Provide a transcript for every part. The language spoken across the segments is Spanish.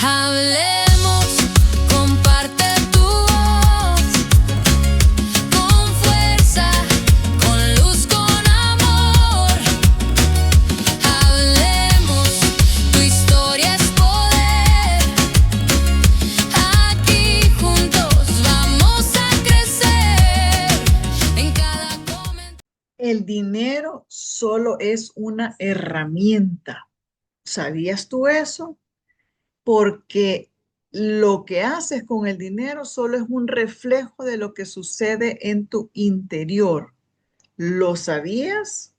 Hablemos, comparte tu voz, con fuerza, con luz, con amor. Hablemos, tu historia es poder. Aquí juntos vamos a crecer en cada comentario. El dinero solo es una herramienta. ¿Sabías tú eso? Porque lo que haces con el dinero solo es un reflejo de lo que sucede en tu interior. ¿Lo sabías?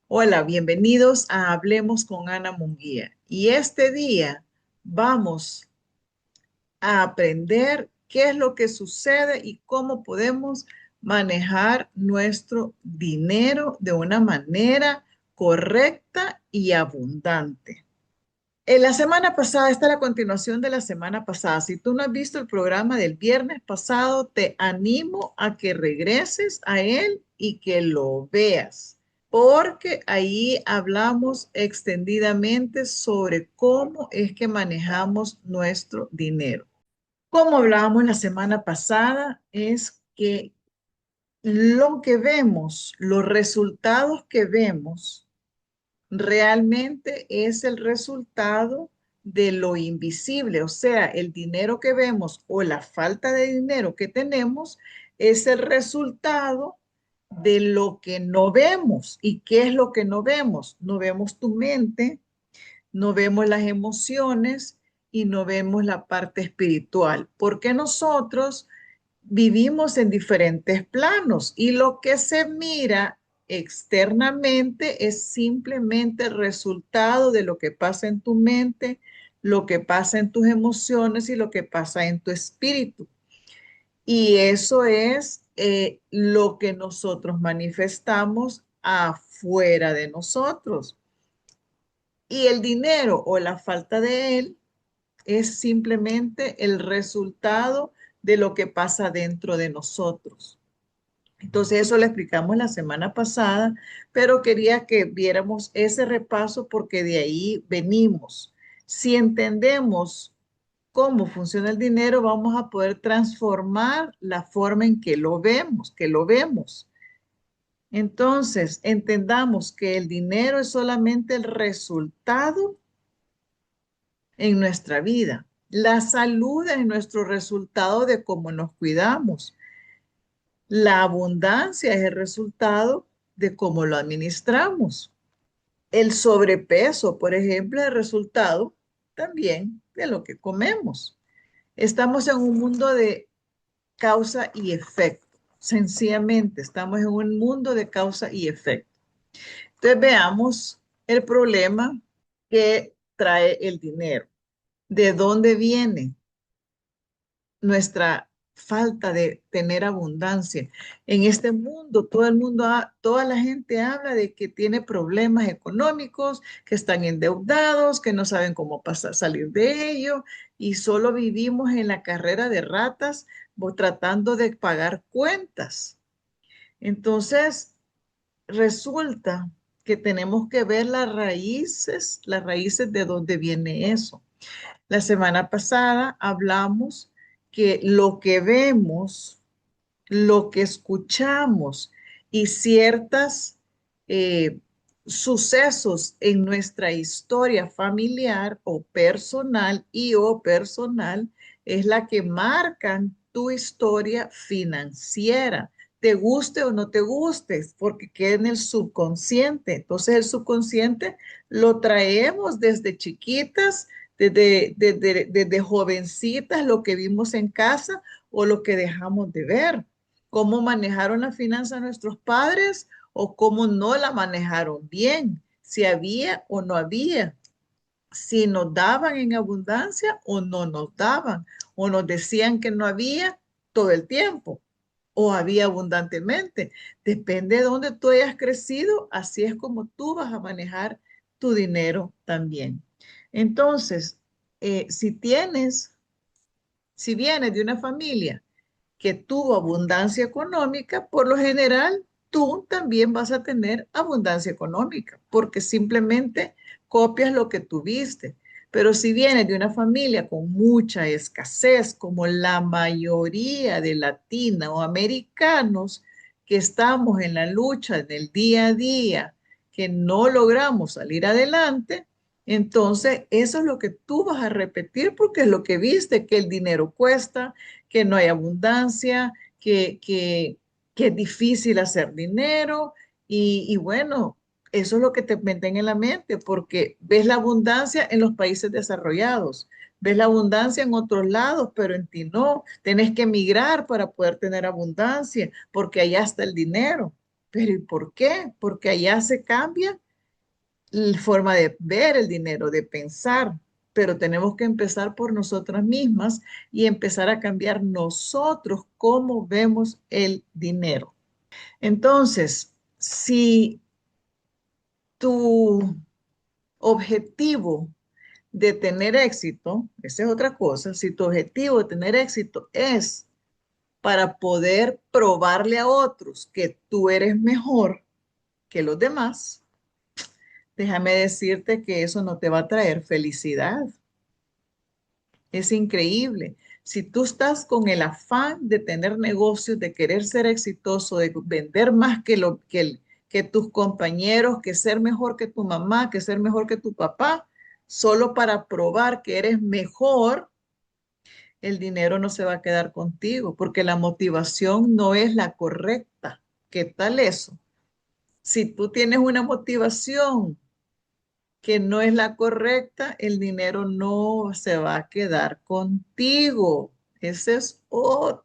Hola, bienvenidos a Hablemos con Ana Munguía. Y este día vamos a aprender qué es lo que sucede y cómo podemos manejar nuestro dinero de una manera correcta y abundante. En la semana pasada, esta es la continuación de la semana pasada. Si tú no has visto el programa del viernes pasado, te animo a que regreses a él y que lo veas, porque ahí hablamos extendidamente sobre cómo es que manejamos nuestro dinero. Como hablábamos la semana pasada, es que lo que vemos, los resultados que vemos, realmente es el resultado de lo invisible, o sea, el dinero que vemos o la falta de dinero que tenemos es el resultado de lo que no vemos. ¿Y qué es lo que no vemos? No vemos tu mente, no vemos las emociones y no vemos la parte espiritual, porque nosotros vivimos en diferentes planos y lo que se mira externamente es simplemente el resultado de lo que pasa en tu mente, lo que pasa en tus emociones y lo que pasa en tu espíritu. Y eso es lo que nosotros manifestamos afuera de nosotros. Y el dinero o la falta de él es simplemente el resultado de lo que pasa dentro de nosotros. Entonces eso lo explicamos la semana pasada, pero quería que viéramos ese repaso porque de ahí venimos. Si entendemos cómo funciona el dinero, vamos a poder transformar la forma en que lo vemos. Entonces, entendamos que el dinero es solamente el resultado en nuestra vida. La salud es nuestro resultado de cómo nos cuidamos. La abundancia es el resultado de cómo lo administramos. El sobrepeso, por ejemplo, es el resultado también de lo que comemos. Estamos en un mundo de causa y efecto. Sencillamente, estamos en un mundo de causa y efecto. Entonces, veamos el problema que trae el dinero. ¿De dónde viene nuestra falta de tener abundancia? En este mundo, toda la gente habla de que tiene problemas económicos, que están endeudados, que no saben cómo salir de ello y solo vivimos en la carrera de ratas tratando de pagar cuentas. Entonces, resulta que tenemos que ver las raíces de dónde viene eso. La semana pasada hablamos que lo que vemos, lo que escuchamos y ciertos sucesos en nuestra historia familiar o personal es la que marcan tu historia financiera. Te guste o no te guste, porque queda en el subconsciente. Entonces el subconsciente lo traemos desde chiquitas, desde jovencitas, lo que vimos en casa o lo que dejamos de ver. Cómo manejaron la finanza nuestros padres o cómo no la manejaron bien, si había o no había, si nos daban en abundancia o no nos daban, o nos decían que no había todo el tiempo o había abundantemente. Depende de dónde tú hayas crecido, así es como tú vas a manejar tu dinero también. Entonces, si vienes de una familia que tuvo abundancia económica, por lo general tú también vas a tener abundancia económica, porque simplemente copias lo que tuviste. Pero si vienes de una familia con mucha escasez, como la mayoría de latinos o americanos que estamos en la lucha del día a día, que no logramos salir adelante, entonces eso es lo que tú vas a repetir porque es lo que viste, que el dinero cuesta, que no hay abundancia, que es difícil hacer dinero y bueno, eso es lo que te meten en la mente, porque ves la abundancia en los países desarrollados, ves la abundancia en otros lados, pero en ti no. Tenés que emigrar para poder tener abundancia, porque allá está el dinero. Pero ¿y por qué? Porque allá se cambia la forma de ver el dinero, de pensar. Pero tenemos que empezar por nosotras mismas y empezar a cambiar nosotros cómo vemos el dinero. Entonces, si tu objetivo de tener éxito, esa es otra cosa, si tu objetivo de tener éxito es para poder probarle a otros que tú eres mejor que los demás, déjame decirte que eso no te va a traer felicidad. Es increíble. Si tú estás con el afán de tener negocios, de querer ser exitoso, de vender más que tus compañeros, que ser mejor que tu mamá, que ser mejor que tu papá, solo para probar que eres mejor, el dinero no se va a quedar contigo porque la motivación no es la correcta. ¿Qué tal eso? Si tú tienes una motivación que no es la correcta, el dinero no se va a quedar contigo. Ese es otro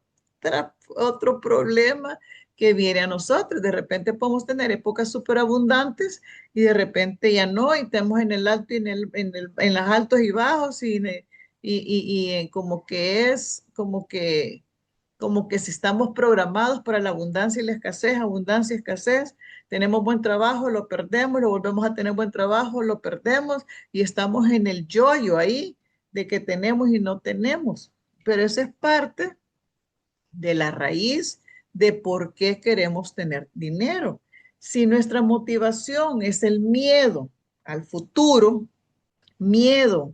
problema que viene a nosotros. De repente podemos tener épocas súper abundantes y de repente ya no, y estamos en el alto y en los altos y bajos y como que es como que si estamos programados para la abundancia y la escasez, abundancia y escasez, tenemos buen trabajo, lo perdemos, lo volvemos a tener buen trabajo, lo perdemos y estamos en el yoyo ahí de que tenemos y no tenemos. Pero esa es parte de la raíz de por qué queremos tener dinero. Si nuestra motivación es el miedo al futuro, miedo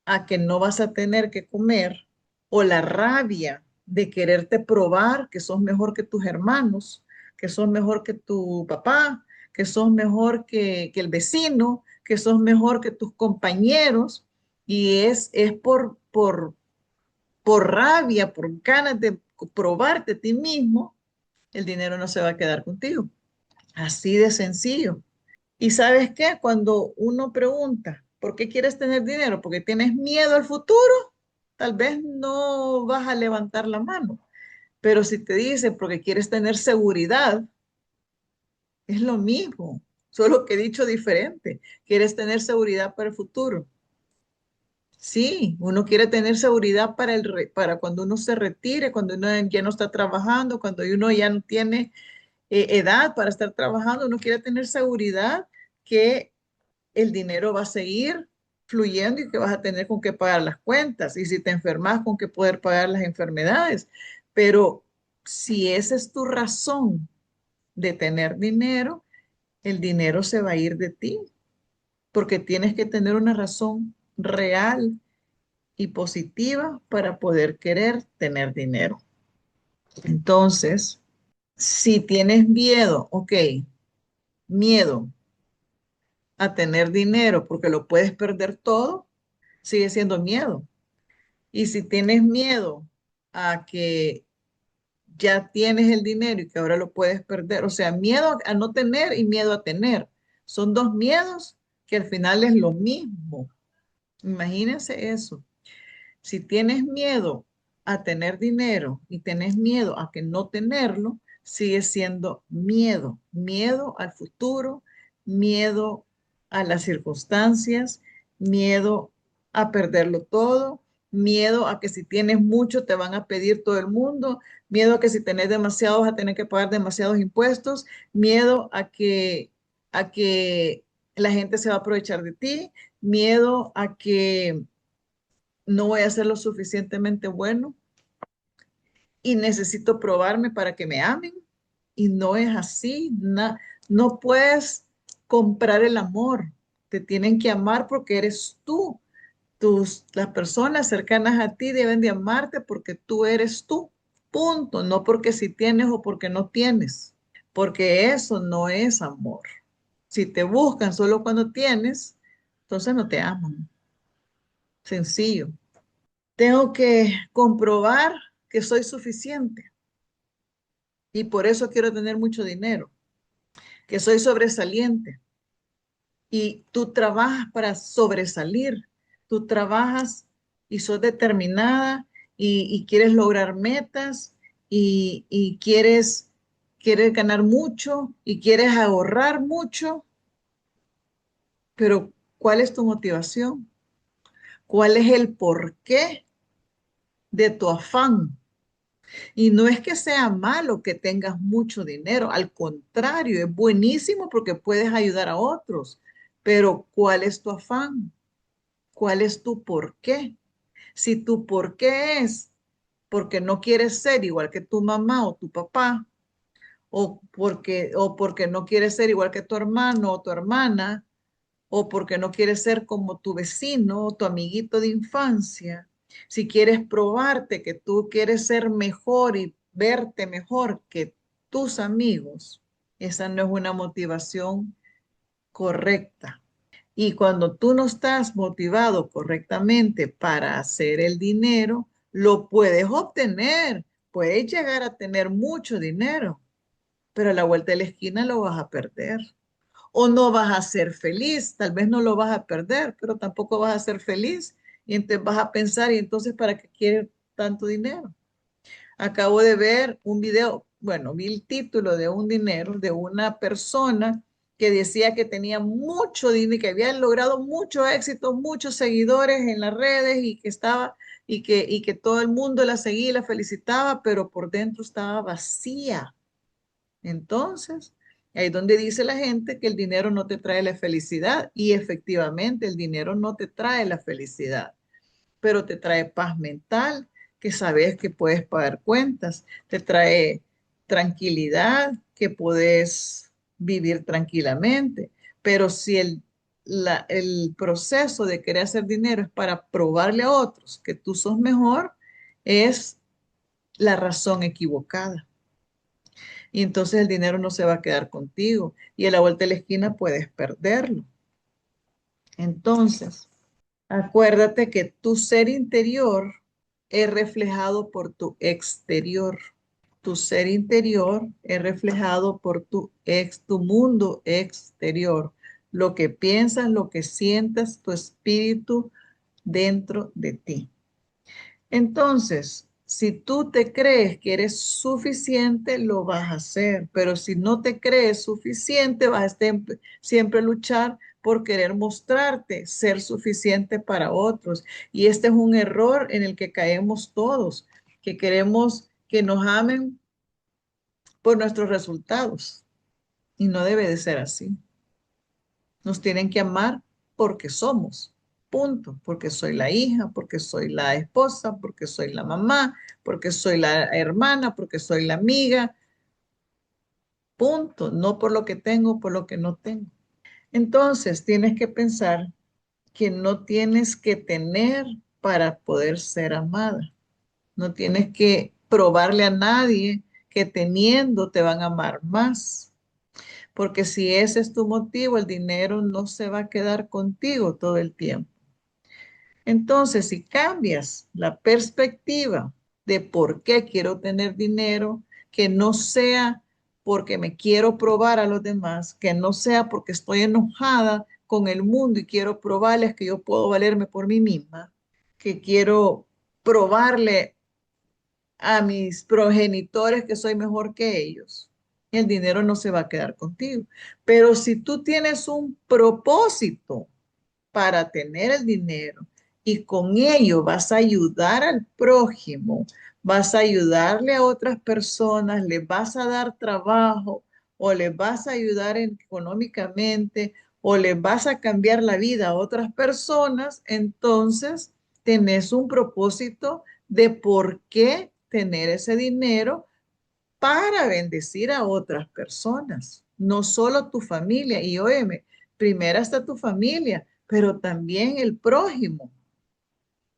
a que no vas a tener que comer o la rabia de quererte probar que sos mejor que tus hermanos, que sos mejor que tu papá, que sos mejor que el vecino, que sos mejor que tus compañeros y es por rabia, por ganas de probarte a ti mismo, el dinero no se va a quedar contigo. Así de sencillo. ¿Y sabes qué? Cuando uno pregunta, ¿por qué quieres tener dinero? ¿Porque tienes miedo al futuro? Tal vez no vas a levantar la mano. Pero si te dice porque quieres tener seguridad, es lo mismo, solo que dicho diferente. Quieres tener seguridad para el futuro. Sí, uno quiere tener seguridad para cuando uno se retire, cuando uno ya no está trabajando, cuando uno ya no tiene edad para estar trabajando, uno quiere tener seguridad que el dinero va a seguir fluyendo y que vas a tener con qué pagar las cuentas. Y si te enfermas, con qué poder pagar las enfermedades. Pero si esa es tu razón de tener dinero, el dinero se va a ir de ti, porque tienes que tener una razón real y positiva para poder querer tener dinero. Entonces, si tienes miedo, ok, miedo a tener dinero porque lo puedes perder todo, sigue siendo miedo. Y si tienes miedo a que ya tienes el dinero y que ahora lo puedes perder, o sea, miedo a no tener y miedo a tener, son dos miedos que al final es lo mismo. Imagínense eso. Si tienes miedo a tener dinero y tenés miedo a que no tenerlo, sigue siendo miedo, miedo al futuro, miedo a las circunstancias, miedo a perderlo todo, miedo a que si tienes mucho te van a pedir todo el mundo, miedo a que si tenés demasiado vas a tener que pagar demasiados impuestos, miedo a que la gente se va a aprovechar de ti, miedo a que no voy a ser lo suficientemente bueno y necesito probarme para que me amen. Y no es así. No puedes comprar el amor. Te tienen que amar porque eres tú. Las personas cercanas a ti deben de amarte porque tú eres tú, punto, no porque si tienes o porque no tienes, porque eso no es amor. Si te buscan solo cuando tienes, entonces no te aman. Sencillo. Tengo que comprobar que soy suficiente y por eso quiero tener mucho dinero, que soy sobresaliente y tú trabajas para sobresalir, tú trabajas y sos determinada y quieres lograr metas y quieres ganar mucho y quieres ahorrar mucho, pero ¿cuál es tu motivación? ¿Cuál es el porqué de tu afán? Y no es que sea malo que tengas mucho dinero, al contrario, es buenísimo porque puedes ayudar a otros, pero ¿cuál es tu afán? ¿Cuál es tu por qué? Si tu por qué es porque no quieres ser igual que tu mamá o tu papá, o porque no quieres ser igual que tu hermano o tu hermana, o porque no quieres ser como tu vecino o tu amiguito de infancia, si quieres probarte que tú quieres ser mejor y verte mejor que tus amigos, esa no es una motivación correcta. Y cuando tú no estás motivado correctamente para hacer el dinero, lo puedes obtener, puedes llegar a tener mucho dinero, pero a la vuelta de la esquina lo vas a perder. O no vas a ser feliz, tal vez no lo vas a perder, pero tampoco vas a ser feliz. Y entonces vas a pensar, ¿y entonces para qué quieres tanto dinero? Acabo de ver un video, bueno, vi el título de un dinero de una persona que decía que tenía mucho dinero, que había logrado mucho éxito, muchos seguidores en las redes y que estaba y que todo el mundo la seguía y la felicitaba, pero por dentro estaba vacía. Entonces, ahí es donde dice la gente que el dinero no te trae la felicidad y efectivamente el dinero no te trae la felicidad, pero te trae paz mental, que sabes que puedes pagar cuentas, te trae tranquilidad, que puedes vivir tranquilamente. Pero si el proceso de querer hacer dinero es para probarle a otros que tú sos mejor, es la razón equivocada. Y entonces el dinero no se va a quedar contigo y a la vuelta de la esquina puedes perderlo. Entonces, acuérdate que tu ser interior es reflejado por tu exterior. Tu ser interior es reflejado por tu mundo exterior. Lo que piensas, lo que sientas, tu espíritu dentro de ti. Entonces, si tú te crees que eres suficiente, lo vas a hacer, pero si no te crees suficiente, vas a siempre luchar por querer mostrarte ser suficiente para otros. Y este es un error en el que caemos todos, que queremos que nos amen por nuestros resultados. Y no debe de ser así. Nos tienen que amar porque somos, punto, porque soy la hija, porque soy la esposa, porque soy la mamá, porque soy la hermana, porque soy la amiga, punto, no por lo que tengo, por lo que no tengo. Entonces, tienes que pensar que no tienes que tener para poder ser amada. No tienes que probarle a nadie que teniendo te van a amar más. Porque si ese es tu motivo, el dinero no se va a quedar contigo todo el tiempo. Entonces, si cambias la perspectiva de por qué quiero tener dinero, que no sea porque me quiero probar a los demás, que no sea porque estoy enojada con el mundo y quiero probarles que yo puedo valerme por mí misma, que quiero probarle a mis progenitores que soy mejor que ellos. El dinero no se va a quedar contigo. Pero si tú tienes un propósito para tener el dinero y con ello vas a ayudar al prójimo, vas a ayudarle a otras personas, le vas a dar trabajo o le vas a ayudar económicamente o le vas a cambiar la vida a otras personas, entonces tenés un propósito de por qué tener ese dinero para bendecir a otras personas, no solo tu familia. Y óyeme, primero está tu familia, pero también el prójimo.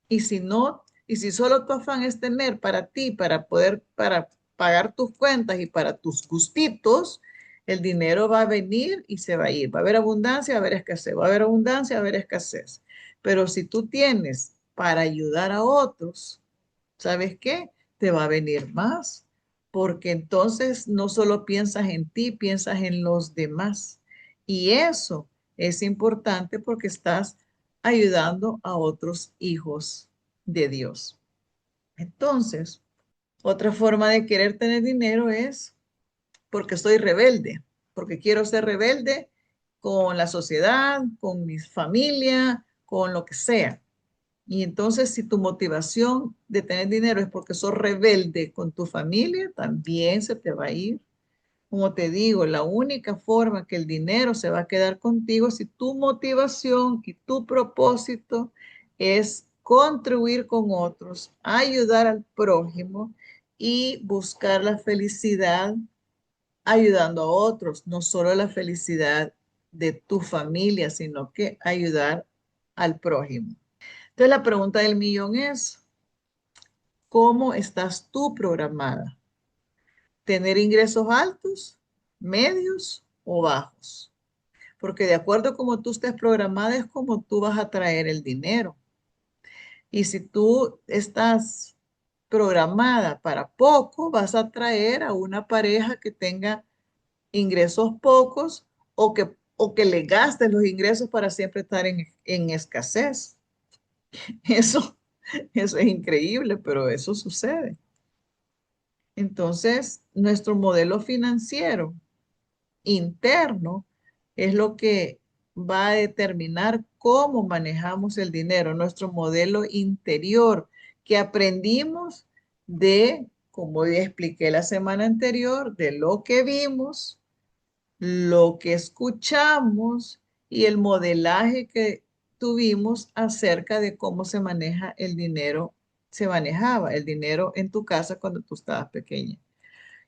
Y si no, y si solo tu afán es tener para ti, para pagar tus cuentas y para tus gustitos, el dinero va a venir y se va a ir. Va a haber abundancia, va a haber escasez, va a haber abundancia, va a haber escasez. Pero si tú tienes para ayudar a otros, ¿sabes qué? Te va a venir más, porque entonces no solo piensas en ti, piensas en los demás. Y eso es importante porque estás ayudando a otros hijos de Dios. Entonces, otra forma de querer tener dinero es porque soy rebelde, porque quiero ser rebelde con la sociedad, con mi familia, con lo que sea. Y entonces, si tu motivación de tener dinero es porque sos rebelde con tu familia, también se te va a ir. Como te digo, la única forma que el dinero se va a quedar contigo es si tu motivación y tu propósito es contribuir con otros, ayudar al prójimo y buscar la felicidad ayudando a otros, no solo la felicidad de tu familia, sino que ayudar al prójimo. Entonces la pregunta del millón es, ¿cómo estás tú programada? ¿Tener ingresos altos, medios o bajos? Porque de acuerdo a cómo tú estés programada es como tú vas a traer el dinero. Y si tú estás programada para poco, vas a traer a una pareja que tenga ingresos pocos o que le gastes los ingresos para siempre estar en escasez. Eso, eso es increíble, pero eso sucede. Entonces, nuestro modelo financiero interno es lo que va a determinar cómo manejamos el dinero, nuestro modelo interior que aprendimos de, como ya expliqué la semana anterior, de lo que vimos, lo que escuchamos y el modelaje que tuvimos acerca de cómo se maneja el dinero, se manejaba el dinero en tu casa cuando tú estabas pequeña.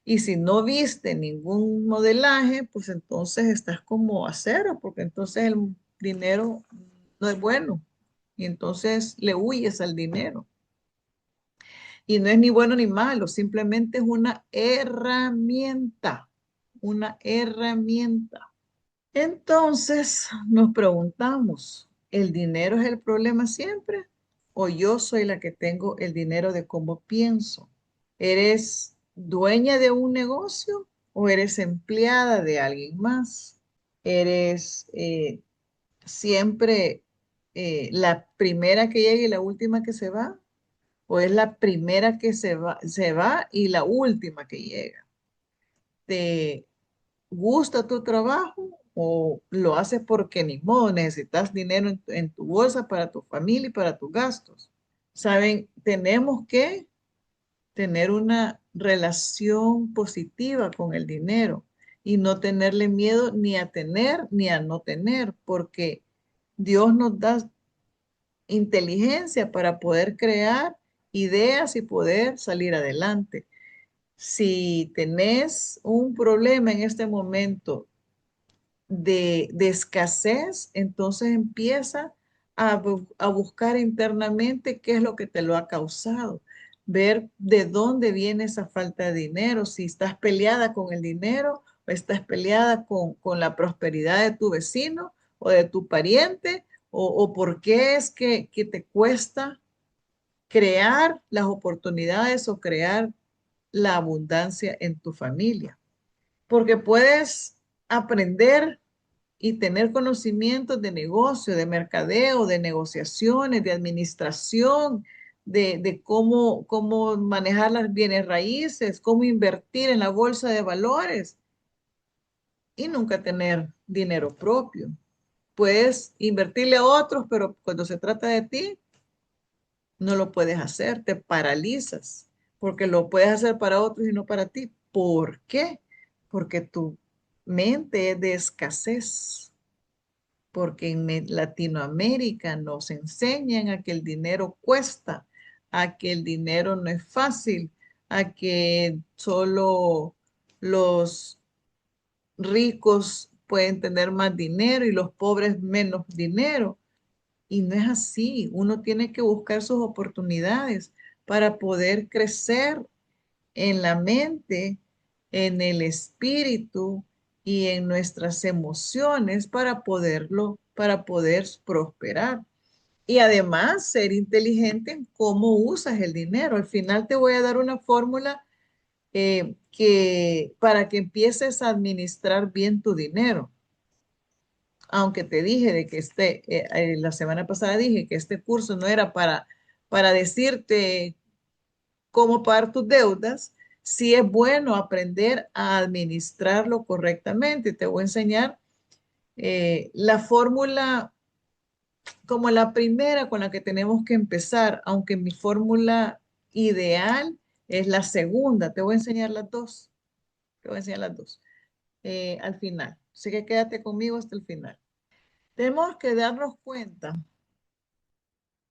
Y si no viste ningún modelaje, pues entonces estás como a cero, porque entonces el dinero no es bueno. Y entonces le huyes al dinero. Y no es ni bueno ni malo, simplemente es una herramienta, una herramienta. Entonces nos preguntamos, ¿el dinero es el problema siempre? ¿O yo soy la que tengo el dinero de cómo pienso? ¿Eres dueña de un negocio o eres empleada de alguien más? ¿Eres siempre la primera que llega y la última que se va? ¿O es la primera que se va y la última que llega? ¿Te gusta tu trabajo o lo haces porque ni modo, necesitas dinero en tu bolsa para tu familia y para tus gastos? Saben, tenemos que tener una relación positiva con el dinero y no tenerle miedo ni a tener ni a no tener, porque Dios nos da inteligencia para poder crear ideas y poder salir adelante. Si tenés un problema en este momento de escasez, entonces empieza a buscar internamente qué es lo que te lo ha causado, ver de dónde viene esa falta de dinero, si estás peleada con el dinero o estás peleada con la prosperidad de tu vecino o de tu pariente, o por qué es que te cuesta crear las oportunidades o crear la abundancia en tu familia. Porque puedes aprender y tener conocimientos de negocio, de mercadeo, de negociaciones, de administración, de cómo manejar las bienes raíces, cómo invertir en la bolsa de valores y nunca tener dinero propio. Puedes invertirle a otros, pero cuando se trata de ti, no lo puedes hacer, te paralizas, porque lo puedes hacer para otros y no para ti. ¿Por qué? Porque tu mente es de escasez, porque en Latinoamérica nos enseñan a que el dinero cuesta, a que el dinero no es fácil, a que solo los ricos pueden tener más dinero y los pobres menos dinero. Y no es así. Uno tiene que buscar sus oportunidades para poder crecer en la mente, en el espíritu y en nuestras emociones para poder prosperar. Y además ser inteligente en cómo usas el dinero. Al final te voy a dar una fórmula que para que empieces a administrar bien tu dinero. Aunque te dije de que la semana pasada dije que este curso no era para decirte cómo pagar tus deudas, sí es bueno aprender a administrarlo correctamente. Te voy a enseñar la fórmula como la primera con la que tenemos que empezar, aunque mi fórmula ideal es la segunda. Te voy a enseñar las dos. Te voy a enseñar las dos al final. Así que quédate conmigo hasta el final. Tenemos que darnos cuenta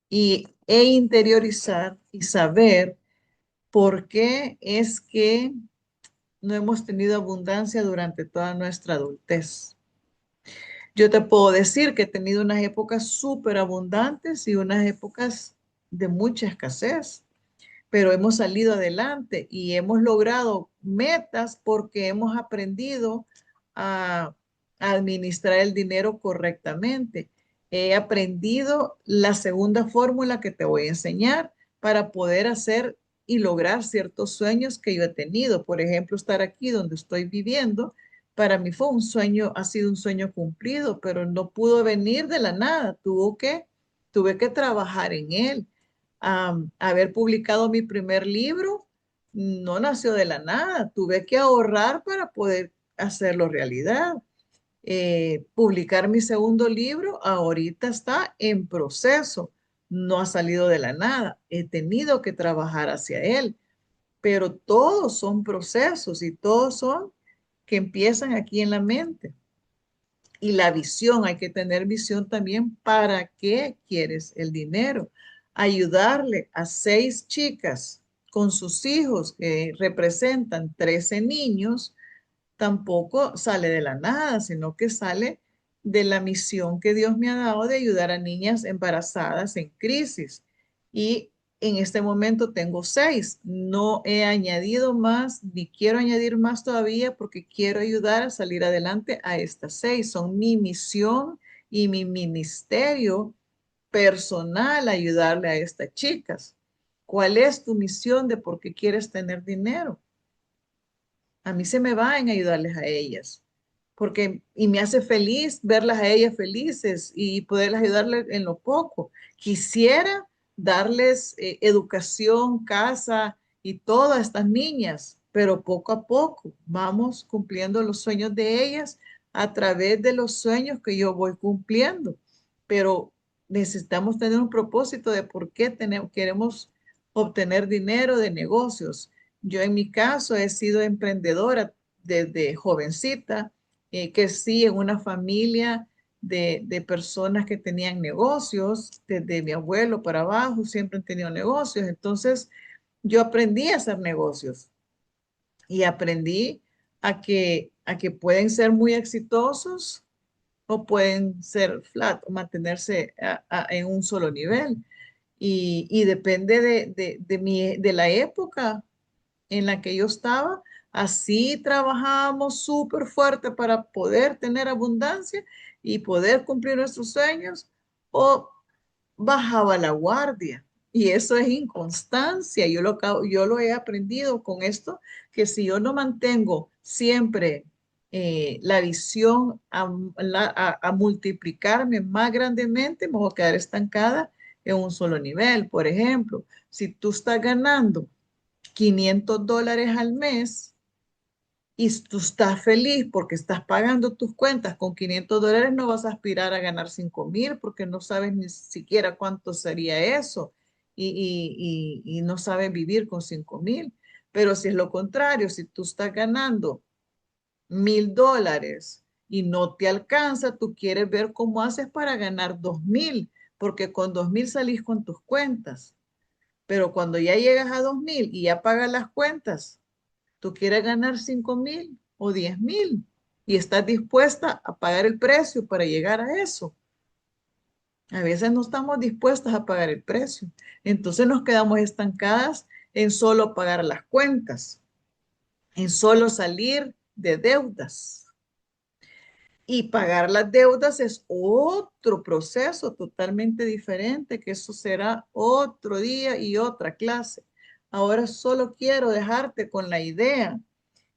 e interiorizar y saber por qué es que no hemos tenido abundancia durante toda nuestra adultez. Yo te puedo decir que he tenido unas épocas súper abundantes y unas épocas de mucha escasez, pero hemos salido adelante y hemos logrado metas porque hemos aprendido a administrar el dinero correctamente. He aprendido la segunda fórmula que te voy a enseñar para poder hacer y lograr ciertos sueños que yo he tenido. Por ejemplo, estar aquí donde estoy viviendo, para mí fue un sueño, ha sido un sueño cumplido, pero no pudo venir de la nada. Tuve que trabajar en él. Haber publicado mi primer libro no nació de la nada. Tuve que ahorrar para poder hacerlo realidad. Publicar mi segundo libro ahorita está en proceso. No ha salido de la nada. He tenido que trabajar hacia él, pero todos son procesos y todos son que empiezan aquí en la mente. Y la visión, hay que tener visión también para qué quieres el dinero. Ayudarle a 6 chicas con sus hijos que representan 13 niños tampoco sale de la nada, sino que sale de la misión que Dios me ha dado de ayudar a niñas embarazadas en crisis. Y en este momento tengo 6. No he añadido más, ni quiero añadir más todavía porque quiero ayudar a salir adelante a estas 6. Son mi misión y mi ministerio personal ayudarle a estas chicas. ¿Cuál es tu misión de por qué quieres tener dinero? A mí se me va en ayudarles a ellas, porque y me hace feliz verlas a ellas felices y poderlas ayudarles en lo poco. Quisiera darles educación, casa y todas estas niñas, pero poco a poco vamos cumpliendo los sueños de ellas a través de los sueños que yo voy cumpliendo. Pero necesitamos tener un propósito de por qué queremos obtener dinero de negocios. Yo en mi caso he sido emprendedora desde jovencita, crecí en una familia de personas que tenían negocios, desde mi abuelo para abajo, siempre han tenido negocios. Entonces, yo aprendí a hacer negocios y aprendí a que pueden ser muy exitosos o pueden ser flat o mantenerse en un solo nivel. Y depende de la época en la que yo estaba, así trabajábamos súper fuerte para poder tener abundancia y poder cumplir nuestros sueños, o bajaba la guardia. Y eso es inconstancia. Yo lo he aprendido con esto, que si yo no mantengo siempre la visión a multiplicarme más grandemente, me voy a quedar estancada en un solo nivel. Por ejemplo, si tú estás ganando $500 al mes y tú estás feliz porque estás pagando tus cuentas con $500, no vas a aspirar a ganar 5,000 porque no sabes ni siquiera cuánto sería eso y no sabes vivir con 5,000. Pero si es lo contrario, si tú estás ganando $1,000 y no te alcanza, tú quieres ver cómo haces para ganar 2,000, porque con 2,000 salís con tus cuentas. Pero cuando ya llegas a 2,000 y ya pagas las cuentas, tú quieres ganar 5,000 o 10,000 y estás dispuesta a pagar el precio para llegar a eso. A veces no estamos dispuestas a pagar el precio. Entonces nos quedamos estancadas en solo pagar las cuentas, en solo salir de deudas. Y pagar las deudas es otro proceso totalmente diferente, que eso será otro día y otra clase. Ahora solo quiero dejarte con la idea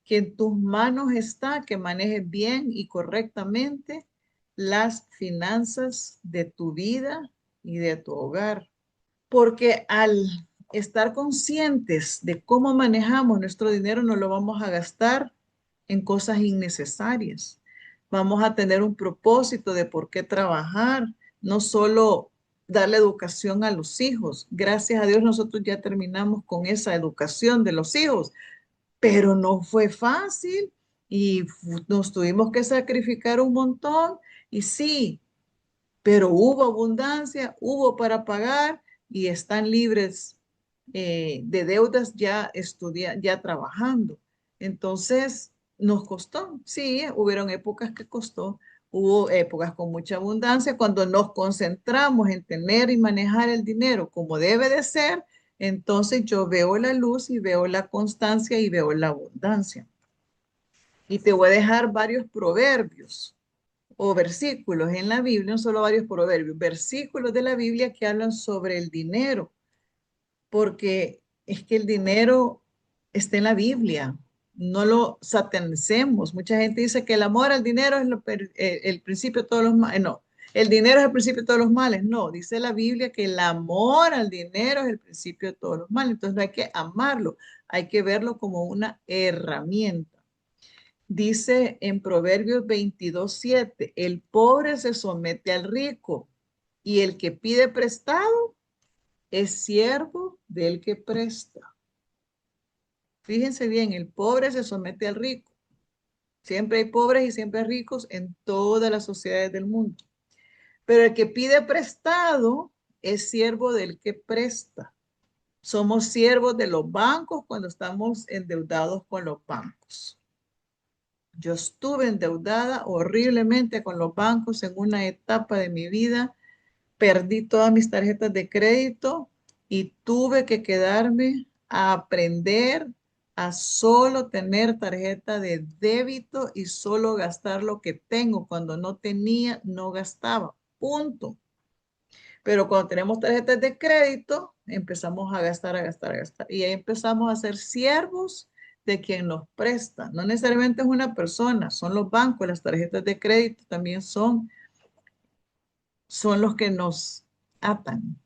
que en tus manos está que manejes bien y correctamente las finanzas de tu vida y de tu hogar. Porque al estar conscientes de cómo manejamos nuestro dinero, no lo vamos a gastar en cosas innecesarias. Vamos a tener un propósito de por qué trabajar, no solo darle educación a los hijos. Gracias a Dios nosotros ya terminamos con esa educación de los hijos, pero no fue fácil y nos tuvimos que sacrificar un montón. Y sí, pero hubo abundancia, hubo para pagar y están libres de deudas ya ya trabajando. Entonces, nos costó, sí, hubieron épocas que costó, hubo épocas con mucha abundancia. Cuando nos concentramos en tener y manejar el dinero como debe de ser, entonces yo veo la luz y veo la constancia y veo la abundancia. Y te voy a dejar varios proverbios o versículos en la Biblia, no solo varios proverbios, versículos de la Biblia que hablan sobre el dinero, porque es que el dinero está en la Biblia, no lo satanicemos. Mucha gente dice que el amor al dinero es el principio de todos los males. No, el dinero es el principio de todos los males. No, dice la Biblia que el amor al dinero es el principio de todos los males. Entonces no hay que amarlo, hay que verlo como una herramienta. Dice en Proverbios 22:7, el pobre se somete al rico y el que pide prestado es siervo del que presta. Fíjense bien, el pobre se somete al rico. Siempre hay pobres y siempre hay ricos en todas las sociedades del mundo. Pero el que pide prestado es siervo del que presta. Somos siervos de los bancos cuando estamos endeudados con los bancos. Yo estuve endeudada horriblemente con los bancos en una etapa de mi vida. Perdí todas mis tarjetas de crédito y tuve que quedarme a aprender a solo tener tarjeta de débito y solo gastar lo que tengo. Cuando no tenía, no gastaba. Punto. Pero cuando tenemos tarjetas de crédito, empezamos a gastar, a gastar, a gastar. Y ahí empezamos a ser siervos de quien nos presta. No necesariamente es una persona, son los bancos, las tarjetas de crédito también son los que nos atan.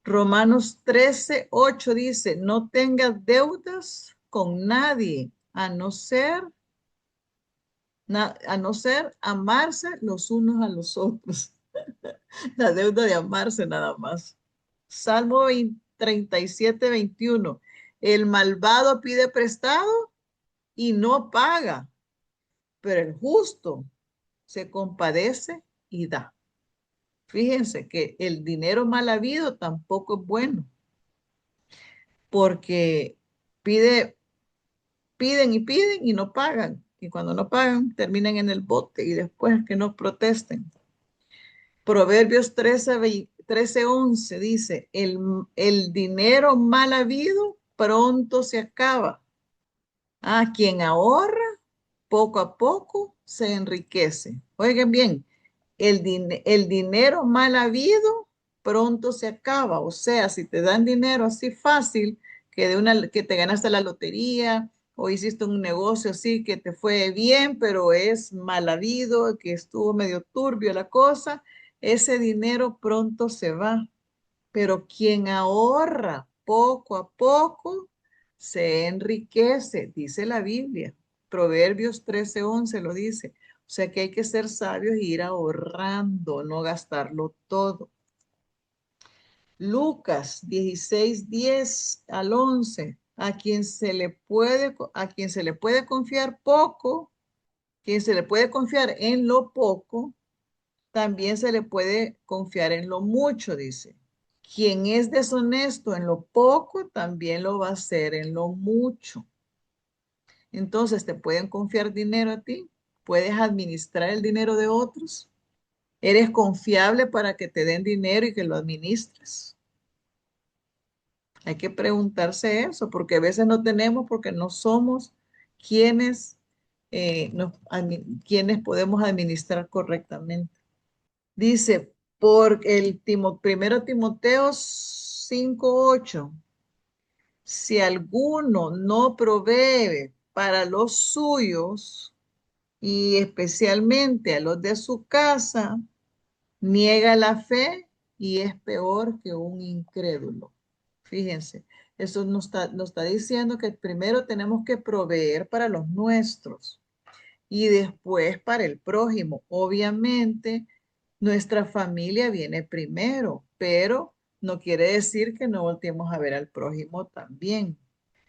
Romanos 13:8 dice, no tengas deudas con nadie, a no ser amarse los unos a los otros. La deuda de amarse nada más. Salmo 37:21. El malvado pide prestado y no paga, pero el justo se compadece y da. Fíjense que el dinero mal habido tampoco es bueno, porque pide, piden y no pagan. Y cuando no pagan, terminan en el bote y después que no protesten. Proverbios 13:11 dice, el dinero mal habido pronto se acaba. A quien ahorra, poco a poco se enriquece. Oigan bien, el dinero mal habido pronto se acaba. O sea, si te dan dinero así fácil, que te ganaste la lotería o hiciste un negocio así que te fue bien, pero es mal habido, que estuvo medio turbio la cosa, ese dinero pronto se va. Pero quien ahorra poco a poco se enriquece, dice la Biblia. Proverbios 13:11 lo dice. O sea que hay que ser sabios y ir ahorrando, no gastarlo todo. Lucas 16:10 al 11. A quien se le puede confiar poco, quien se le puede confiar en lo poco, también se le puede confiar en lo mucho, dice. Quien es deshonesto en lo poco, también lo va a hacer en lo mucho. Entonces, ¿te pueden confiar dinero a ti? ¿Puedes administrar el dinero de otros? ¿Eres confiable para que te den dinero y que lo administres? Hay que preguntarse eso, porque a veces no tenemos, porque no somos quienes, quienes podemos administrar correctamente. Dice, por el primero Timoteo 5:8, si alguno no provee para los suyos y especialmente a los de su casa, niega la fe y es peor que un incrédulo. Fíjense, eso nos está diciendo que primero tenemos que proveer para los nuestros y después para el prójimo. Obviamente, nuestra familia viene primero, pero no quiere decir que no volteemos a ver al prójimo también.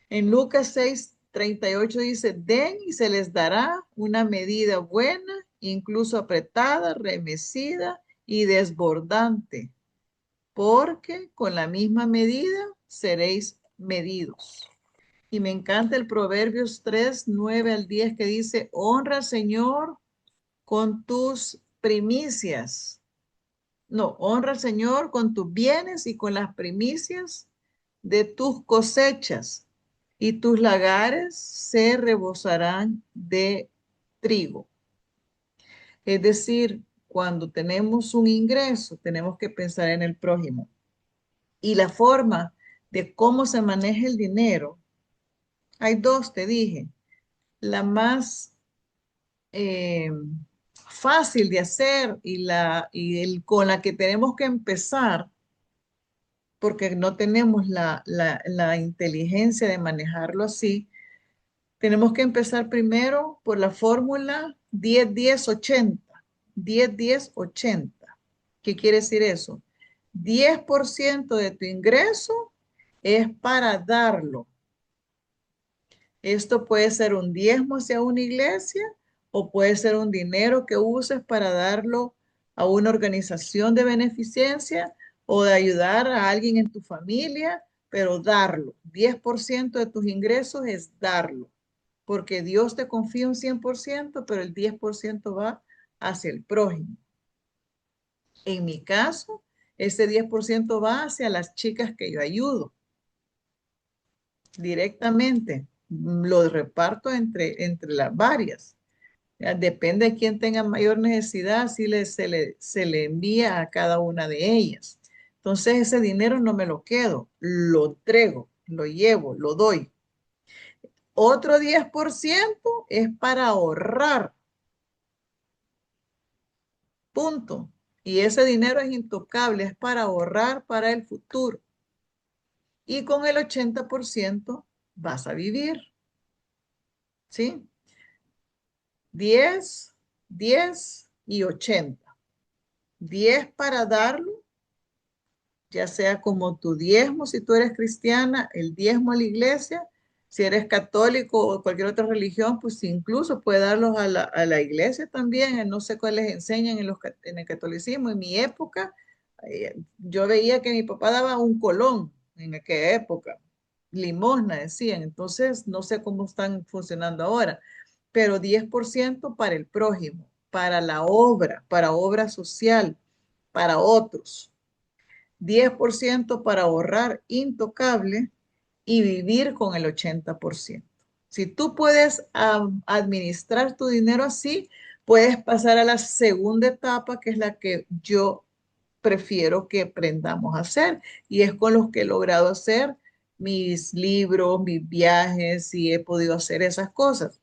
En Lucas 6:38 dice, den y se les dará una medida buena, incluso apretada, remecida y desbordante, porque con la misma medida seréis medidos. Y me encanta el Proverbios 3:9 al 10 que dice, honra al Señor con tus primicias. No, honra al Señor con tus bienes y con las primicias de tus cosechas, y tus lagares se rebosarán de trigo. Es decir, cuando tenemos un ingreso, tenemos que pensar en el prójimo. Y la forma de cómo se maneja el dinero, hay dos, te dije. La más eh, fácil de hacer con la que tenemos que empezar, porque no tenemos la inteligencia de manejarlo así, tenemos que empezar primero por la fórmula 10-10-80. 10-10-80. ¿Qué quiere decir eso? 10% de tu ingreso es para darlo. Esto puede ser un diezmo hacia una iglesia o puede ser un dinero que uses para darlo a una organización de beneficencia o de ayudar a alguien en tu familia, pero darlo. 10% de tus ingresos es darlo, porque Dios te confía un 100%, pero el 10% va hacia el prójimo. En mi caso, ese 10% va hacia las chicas que yo ayudo directamente. Lo reparto entre las varias. Ya, depende de quién tenga mayor necesidad, si se le envía a cada una de ellas. Entonces ese dinero no me lo quedo, lo entrego, lo llevo, lo doy. Otro 10% es para ahorrar, punto. Y ese dinero es intocable, es para ahorrar para el futuro. Y con el 80% vas a vivir, ¿sí? 10, 10 y 80. 10 para darlo, ya sea como tu diezmo si tú eres cristiana, el diezmo a la iglesia, si eres católico o cualquier otra religión, pues incluso puede darlos a la iglesia también. No sé cuáles enseñan en el catolicismo. En mi época, yo veía que mi papá daba un colón en aquella época, limosna decían. Entonces, no sé cómo están funcionando ahora, pero 10% para el prójimo, para obra social, para otros. 10% para ahorrar intocable y vivir con el 80%. Si tú puedes administrar tu dinero así, puedes pasar a la segunda etapa, que es la que yo prefiero que aprendamos a hacer, y es con los que he logrado hacer mis libros, mis viajes, y he podido hacer esas cosas.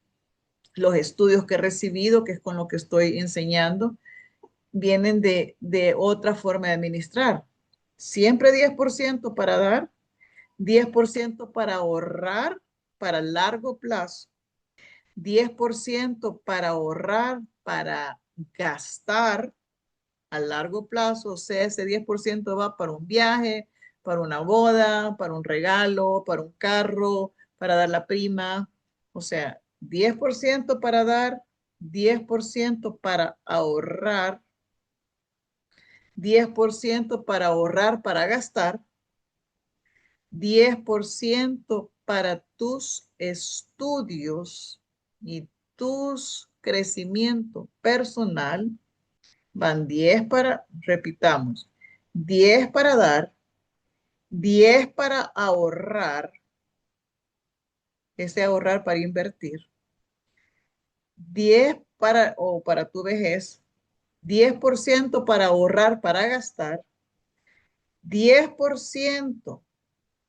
Los estudios que he recibido, que es con lo que estoy enseñando, vienen de otra forma de administrar. Siempre 10% para dar, 10% para ahorrar para largo plazo, 10% para ahorrar para gastar a largo plazo, o sea, ese 10% va para un viaje, para una boda, para un regalo, para un carro, para dar la prima, o sea, 10% para dar, 10% para ahorrar, 10% para ahorrar, para gastar, 10% para tus estudios y tus crecimiento personal, Van 10 para, repitamos, 10 para dar, 10 para ahorrar, ese ahorrar para invertir, 10 para, o para tu vejez, 10% para ahorrar para gastar, 10%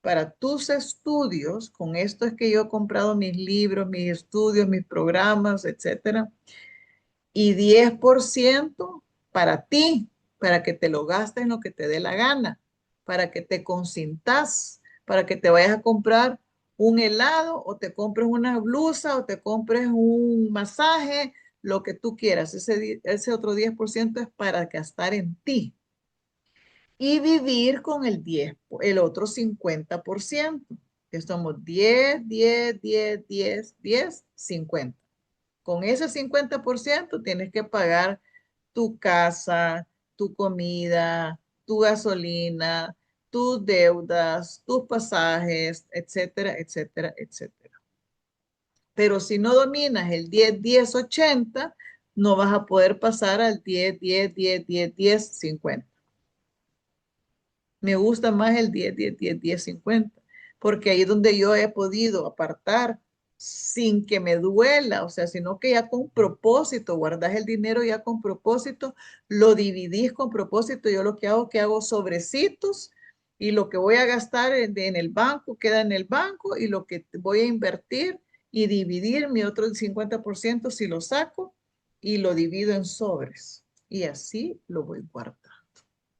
para tus estudios. Con esto es que yo he comprado mis libros, mis estudios, mis programas, etcétera. Y 10% para ti, para que te lo gastes en lo que te dé la gana, para que te consintas, para que te vayas a comprar un helado o te compres una blusa o te compres un masaje, lo que tú quieras. Ese otro 10% es para gastar en ti y vivir con el otro 50%, que somos 10, 10, 10, 10, 10, 50. Con ese 50% tienes que pagar tu casa, tu comida, tu gasolina, tus deudas, tus pasajes, etcétera, etcétera, etcétera. Pero si no dominas el 10, 10, 80, no vas a poder pasar al 10, 10, 10, 10, 10, 50. Me gusta más el 10, 10, 10, 10, 50, porque ahí es donde yo he podido apartar sin que me duela, o sea, sino que ya con propósito, guardas el dinero ya con propósito, lo dividís con propósito. Yo lo que hago sobrecitos y lo que voy a gastar en el banco queda en el banco y lo que voy a invertir y dividir mi otro 50% si lo saco y lo divido en sobres y así lo voy guardando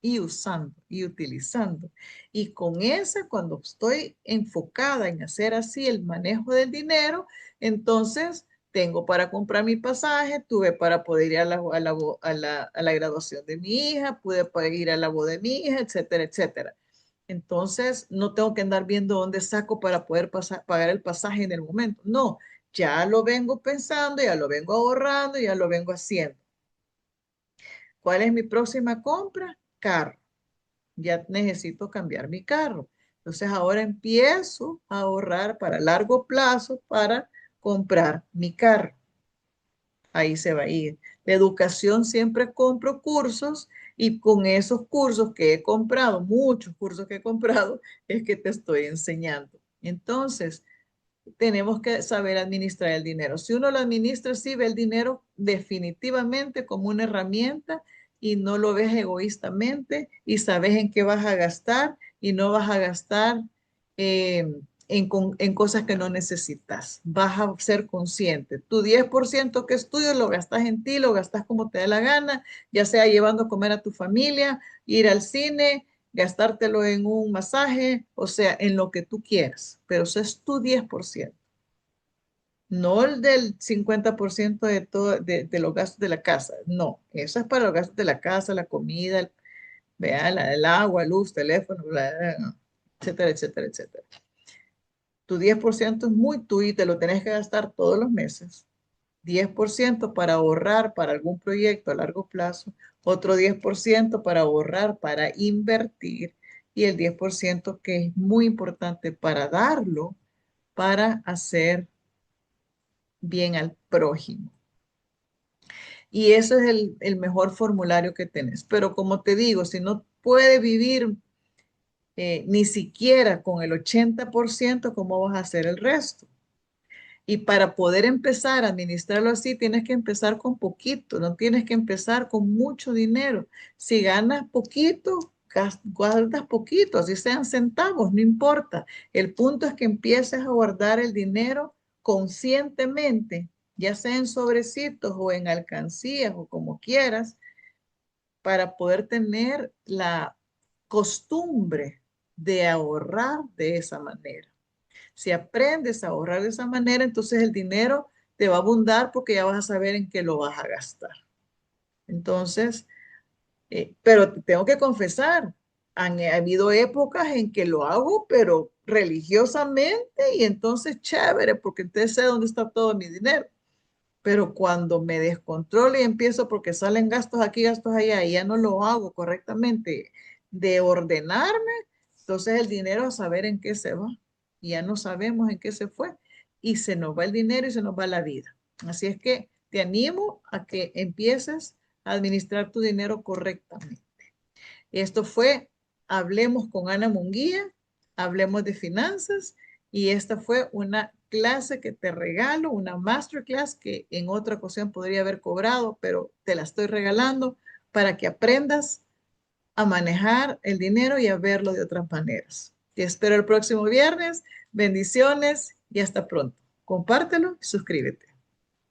y usando y utilizando. Y con esa, cuando estoy enfocada en hacer así el manejo del dinero, entonces tengo para comprar mi pasaje, tuve para poder ir a la graduación de mi hija, pude poder ir a la boda de mi hija, etcétera, etcétera. Entonces, no tengo que andar viendo dónde saco para poder pagar el pasaje en el momento. No, ya lo vengo pensando, ya lo vengo ahorrando, ya lo vengo haciendo. ¿Cuál es mi próxima compra? Carro. Ya necesito cambiar mi carro. Entonces ahora empiezo a ahorrar para largo plazo para comprar mi carro. Ahí se va a ir. La educación, siempre compro cursos y con esos cursos que he comprado, muchos cursos que he comprado, es que te estoy enseñando. Entonces, tenemos que saber administrar el dinero. Si uno lo administra, sí ve el dinero definitivamente como una herramienta y no lo ves egoístamente y sabes en qué vas a gastar y no vas a gastar eh, en cosas que no necesitas. Vas a ser consciente. Tu 10% que es tuyo lo gastas en ti, lo gastas como te da la gana, ya sea llevando a comer a tu familia, ir al cine, gastártelo en un masaje, o sea, en lo que tú quieras, pero eso es tu 10%, no el del 50% de todo, de los gastos de la casa, no, eso es para los gastos de la casa, la comida, vea, el agua, luz, teléfono, etcétera, etcétera, etcétera. Tu 10% es muy tuyo y te lo tenés que gastar todos los meses. 10% para ahorrar para algún proyecto a largo plazo, otro 10% para ahorrar para invertir y el 10% que es muy importante para darlo para hacer bien al prójimo. Y ese es el mejor formulario que tenés. Pero como te digo, si no puedes vivir ni siquiera con el 80%, ¿cómo vas a hacer el resto? Y para poder empezar a administrarlo así, tienes que empezar con poquito, no tienes que empezar con mucho dinero. Si ganas poquito, guardas poquito, así sean centavos, no importa. El punto es que empieces a guardar el dinero conscientemente, ya sea en sobrecitos o en alcancías o como quieras, para poder tener la costumbre de ahorrar de esa manera. Si aprendes a ahorrar de esa manera, entonces el dinero te va a abundar porque ya vas a saber en qué lo vas a gastar. Entonces, pero te tengo que confesar, han habido épocas en que lo hago, pero religiosamente y entonces chévere, porque entonces sé dónde está todo mi dinero. Pero cuando me descontrolo y empiezo porque salen gastos aquí, gastos allá, y ya no lo hago correctamente de ordenarme, entonces el dinero a saber en qué se va. Y ya no sabemos en qué se fue. Y se nos va el dinero y se nos va la vida. Así es que te animo a que empieces administrar tu dinero correctamente. Esto fue Hablemos con Ana Munguía, hablemos de finanzas, y esta fue una clase que te regalo, una masterclass que en otra ocasión podría haber cobrado, pero te la estoy regalando para que aprendas a manejar el dinero y a verlo de otras maneras. Te espero el próximo viernes. Bendiciones y hasta pronto. Compártelo y suscríbete.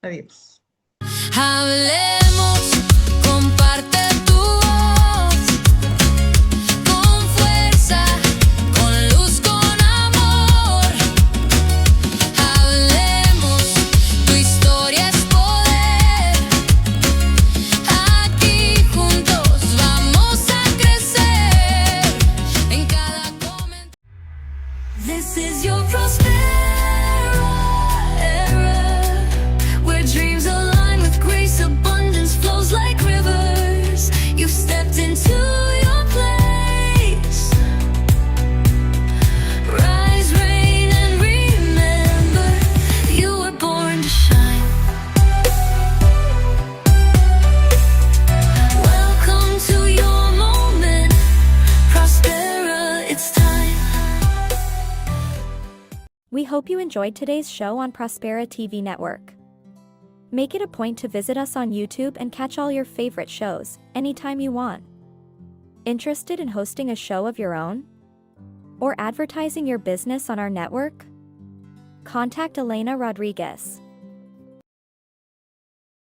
Adiós. Hablemos, comparte tu voz, con fuerza, con luz, con amor. Hablemos, tu historia es poder. Aquí juntos vamos a crecer en cada comentario. This is your Prospera era, where dreams align with grace, abundance flows like rivers. You've stepped into your place. Rise, reign, and remember, you were born to shine. Welcome to your moment, Prospera, it's time. We hope you enjoyed today's show on Prospera TV Network. Make it a point to visit us on YouTube and catch all your favorite shows anytime you want. Interested in hosting a show of your own? Or advertising your business on our network? Contact Elena Rodriguez.